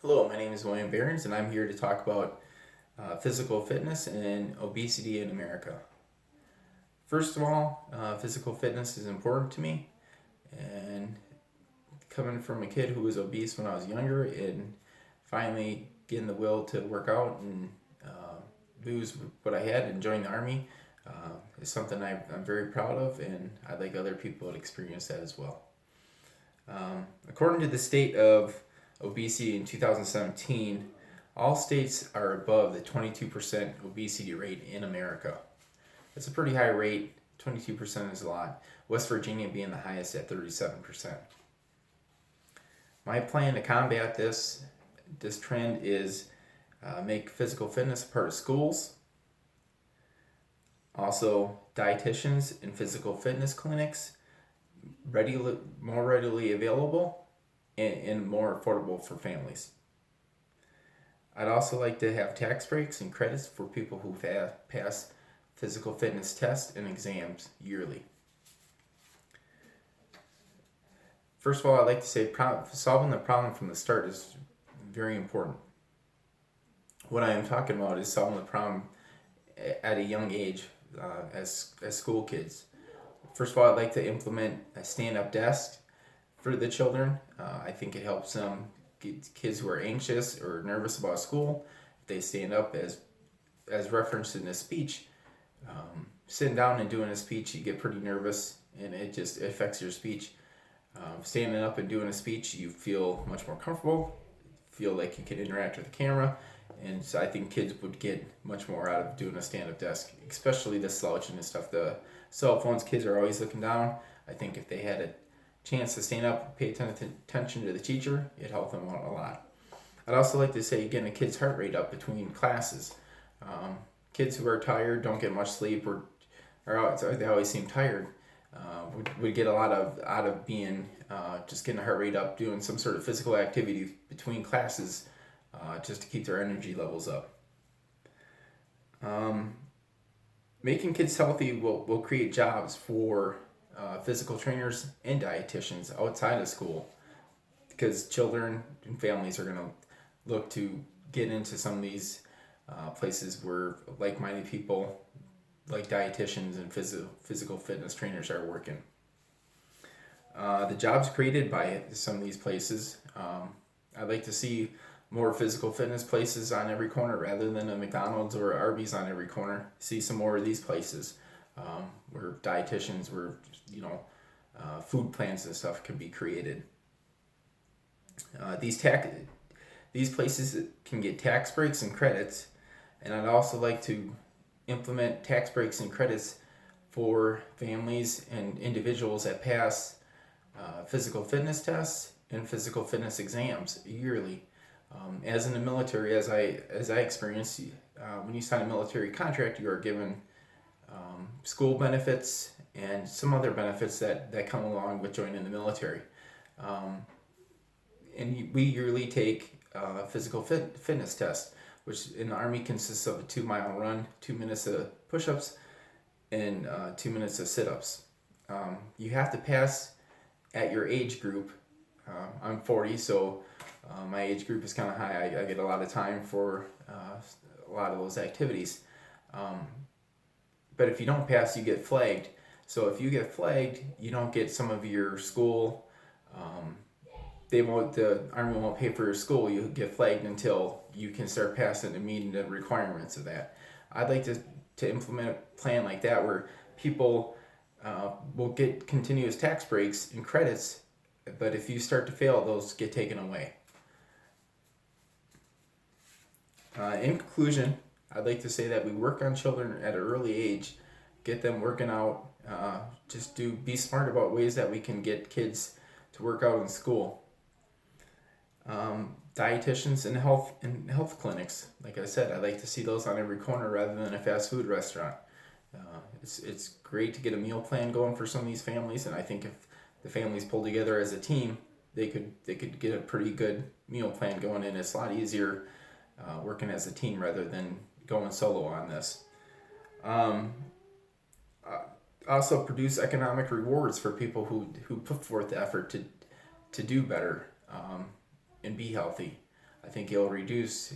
Hello, my name is William Behrens, and I'm here to talk about physical fitness and obesity in America. First of all, physical fitness is important to me, and coming from a kid who was obese when I was younger and finally getting the will to work out and lose what I had and join the Army is something I'm very proud of, and I'd like other people to experience that as well. According to the state of obesity in 2017, all states are above the 22% obesity rate in America. That's a pretty high rate. 22% is a lot. West Virginia being the highest at 37%. My plan to combat this trend is make physical fitness a part of schools. Also, dietitians and physical fitness clinics more readily available and more affordable for families. I'd also like to have tax breaks and credits for people who pass physical fitness tests and exams yearly. First of all, I'd like to say solving the problem from the start is very important. What I am talking about is solving the problem at a young age as school kids. First of all, I'd like to implement a stand-up desk for the children. I think it helps them get kids who are anxious or nervous about school. If they stand up, as referenced in this speech, sitting down and doing a speech, you get pretty nervous, and it affects your speech. Standing up and doing a speech, you feel much more comfortable, feel like you can interact with the camera, and so I think kids would get much more out of doing a stand-up desk, especially the slouching and stuff. The cell phones, kids are always looking down. I think if they had a chance to stand up, pay attention to the teacher, it helped them out a lot. I'd also like to say getting a kid's heart rate up between classes. Kids who are tired, don't get much sleep, or they always seem tired, would get a lot out of being just getting a heart rate up, doing some sort of physical activity between classes, just to keep their energy levels up. Making kids healthy will create jobs for physical trainers and dietitians outside of school, because children and families are going to look to get into some of these places where like-minded people like dietitians and physical fitness trainers are working. The jobs created by some of these places, I'd like to see more physical fitness places on every corner rather than a McDonald's or Arby's on every corner. See some more of these places where dietitians, food plans and stuff can be created. These places can get tax breaks and credits, and I'd also like to implement tax breaks and credits for families and individuals that pass physical fitness tests and physical fitness exams yearly. As in the military, as I experienced, when you sign a military contract, you are given school benefits and some other benefits that come along with joining the military. And we yearly take a physical fitness test, which in the Army consists of a 2-mile run, 2 minutes of push-ups, and 2 minutes of sit-ups. You have to pass at your age group. I'm 40, so my age group is kind of high. I get a lot of time for a lot of those activities. But if you don't pass, you get flagged. So if you get flagged, you don't get some of your school. The Army won't pay for your school. You get flagged until you can start passing and meeting the requirements of that. I'd like to implement a plan like that where people will get continuous tax breaks and credits, but if you start to fail, those get taken away. In conclusion, I'd like to say that we work on children at an early age, get them working out, be smart about ways that we can get kids to work out in school. Dietitians and health clinics, like I said, I'd like to see those on every corner rather than a fast food restaurant. It's great to get a meal plan going for some of these families, and I think if the families pull together as a team, they could get a pretty good meal plan going, and it's a lot easier working as a team rather than going solo on this. Also produce economic rewards for people who put forth the effort to do better and be healthy. I think it'll reduce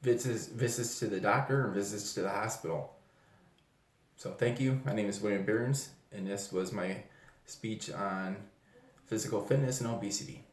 visits to the doctor and visits to the hospital. So thank you. My name is William Burns, and this was my speech on physical fitness and obesity.